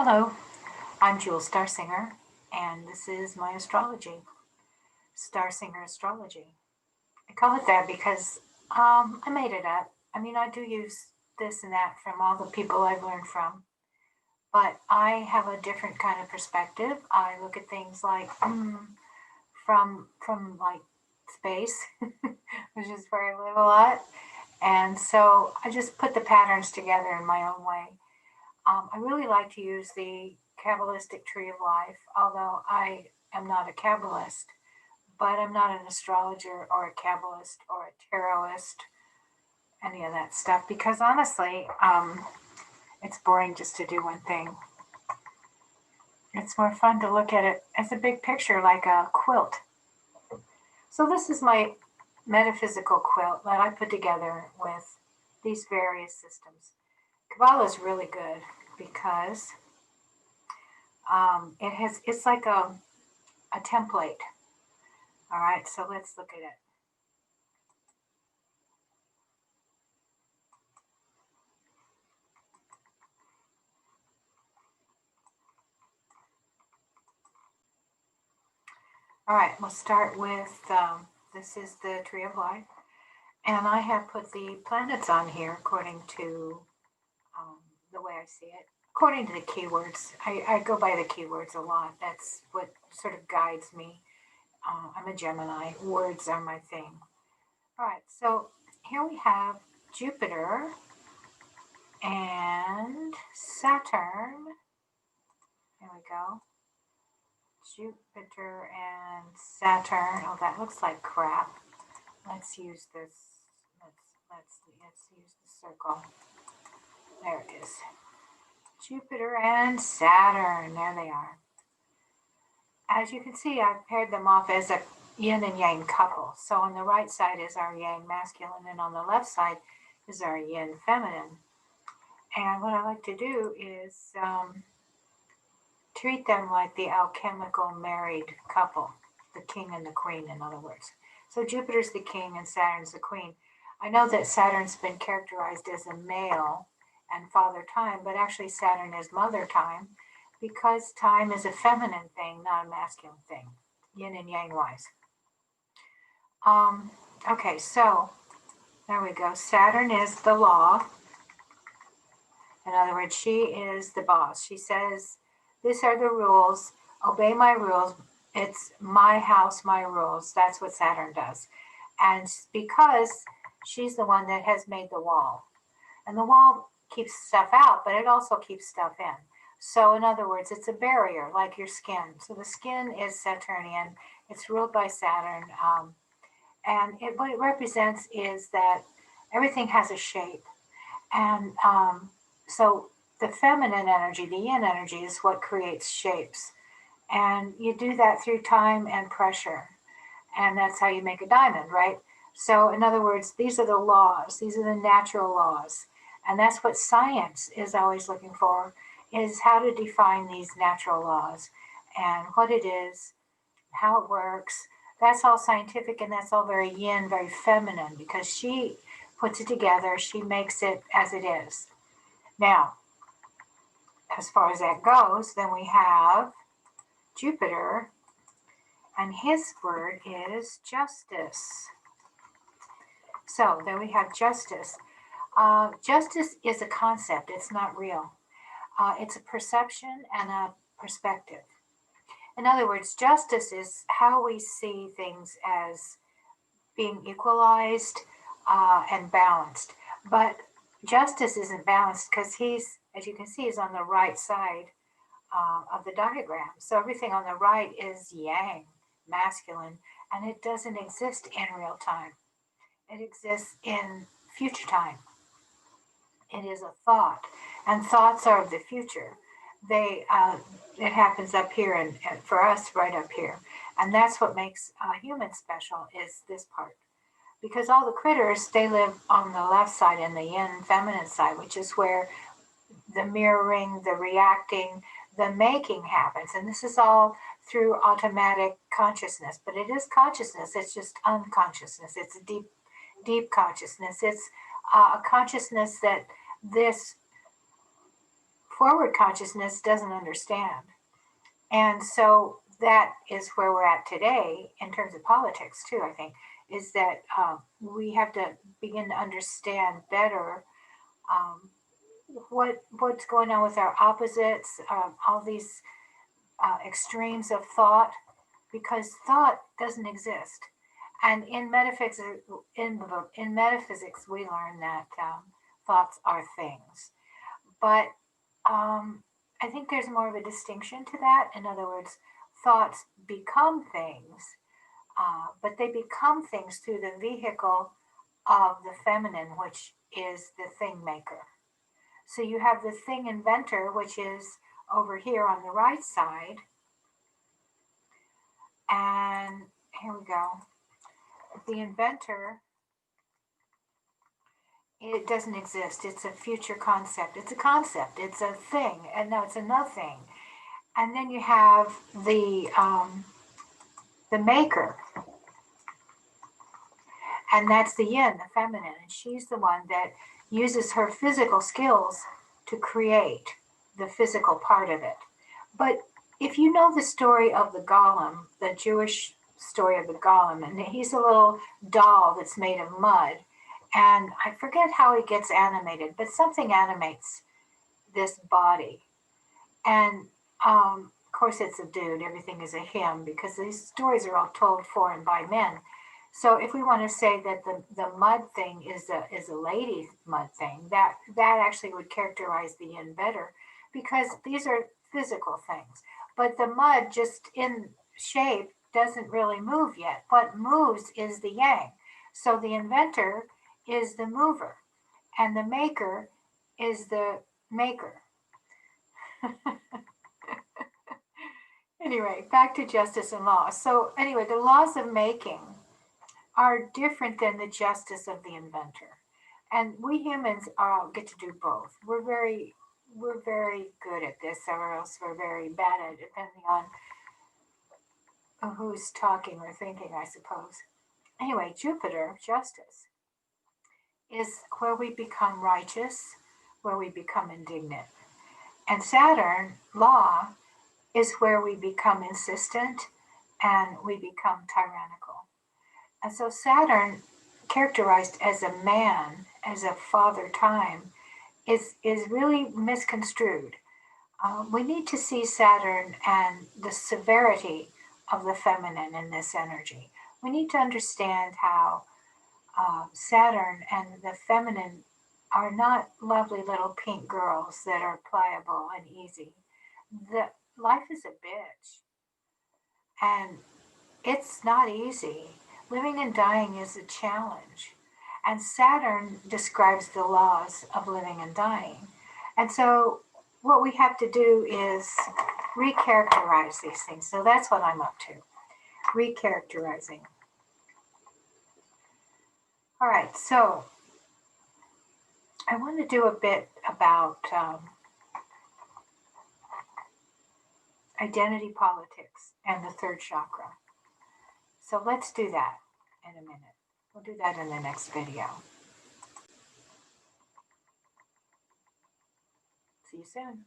Hello, I'm Jewel Starsinger, and this is my astrology, Starsinger Astrology. I call it that because I made it up. I mean, I do use this and that from all the people I've learned from, but I have a different kind of perspective. I look at things like from like space, which is where I live a lot, and so I just put the patterns together in my own way. I really like to use the Kabbalistic tree of life, although I am not a Kabbalist, but I'm not an astrologer or a Kabbalist or a tarotist, any of that stuff, because honestly, it's boring just to do one thing. It's more fun to look at it as a big picture, like a quilt. So, this is my metaphysical quilt that I put together with these various systems. Kabbalah is really good because it's like a template. All right, so let's look at it. All right, we'll start with this is the tree of life, and I have put the planets on here according to um, the way I see it. According to the keywords, I go by the keywords a lot. That's what sort of guides me. I'm a Gemini. Words are my thing. All right, so here we have Jupiter and Saturn. There we go. Jupiter and Saturn. Oh, that looks like crap. Let's use this. Let's use the circle. There it is. Jupiter and Saturn. There they are. As you can see, I've paired them off as a yin and yang couple. So on the right side is our yang masculine, and on the left side is our yin feminine. And what I like to do is treat them like the alchemical married couple, the king and the queen, in other words. So Jupiter's the king and Saturn's the queen. I know that Saturn's been characterized as a male and father time, but actually Saturn is mother time because time is a feminine thing, not a masculine thing, yin and yang wise. Okay, so there we go. Saturn is the law. In other words, she is the boss. She says, these are the rules, obey my rules. It's my house, my rules. That's what Saturn does. And because she's the one that has made the wall. And the wall keeps stuff out, but it also keeps stuff in. So, in other words, it's a barrier like your skin. So, the skin is Saturnian, it's ruled by Saturn. And what it represents is that everything has a shape. And so, the feminine energy, the yin energy, is what creates shapes. And you do that through time and pressure. And that's how you make a diamond, right? So, in other words, these are the laws, these are the natural laws. And that's what science is always looking for, is how to define these natural laws and what it is, how it works. That's all scientific and that's all very yin, very feminine, because she puts it together, she makes it as it is. Now, as far as that goes, then we have Jupiter, and his word is justice. So then we have justice. Justice is a concept, it's not real. It's a perception and a perspective. In other words, justice is how we see things as being equalized and balanced. But justice isn't balanced because he's, as you can see, is on the right side of the diagram. So everything on the right is yang, masculine, and it doesn't exist in real time. It exists in future time. It is a thought, and thoughts are of the future. They it happens up here, and for us, right up here, and that's what makes a human special is this part, because all the critters they live on the left side and the yin feminine side, which is where the mirroring, the reacting, the making happens, and this is all through automatic consciousness. But it is consciousness; it's just unconsciousness. It's a deep consciousness. It's a consciousness that this forward consciousness doesn't understand. And so that is where we're at today in terms of politics too, I think, is that we have to begin to understand better what's going on with our opposites, all these extremes of thought, because thought doesn't exist. And in metaphysics, in metaphysics, we learn that thoughts are things. But I think there's more of a distinction to that. In other words, thoughts become things, but they become things through the vehicle of the feminine, which is the thing maker. So you have the thing inventor, which is over here on the right side. And here we go. The inventor, it doesn't exist. It's a future concept. It's a concept. It's a thing. And no, it's a nothing. And then you have the maker. And that's the yin, the feminine. And she's the one that uses her physical skills to create the physical part of it. But if you know the story of the golem, the Jewish story of the golem, and he's a little doll that's made of mud, and I forget how he gets animated, but something animates this body. And of course it's a dude, everything is a him, because these stories are all told for and by men. So if we want to say that the mud thing is a lady mud thing, that actually would characterize the yin better, because these are physical things. But the mud just in shape doesn't really move yet. What moves is the yang. So the inventor is the mover, and the maker is the maker. Anyway, back to justice and law. So anyway, the laws of making are different than the justice of the inventor. And we humans get to do both. We're very good at this, or else we're very bad at it, depending on who's talking or thinking, I suppose. Anyway, Jupiter, justice, is where we become righteous, where we become indignant. And Saturn, law, is where we become insistent and we become tyrannical. And so Saturn, characterized as a man, as a father time, is really misconstrued. We need to see Saturn and the severity of the feminine in this energy. We need to understand how Saturn and the feminine are not lovely little pink girls that are pliable and easy. Life is a bitch. And it's not easy. Living and dying is a challenge. And Saturn describes the laws of living and dying. And so what we have to do is recharacterize these things. So that's what I'm up to, recharacterizing. All right, so I want to do a bit about identity politics and the third chakra. So let's do that in a minute. We'll do that in the next video. See you soon.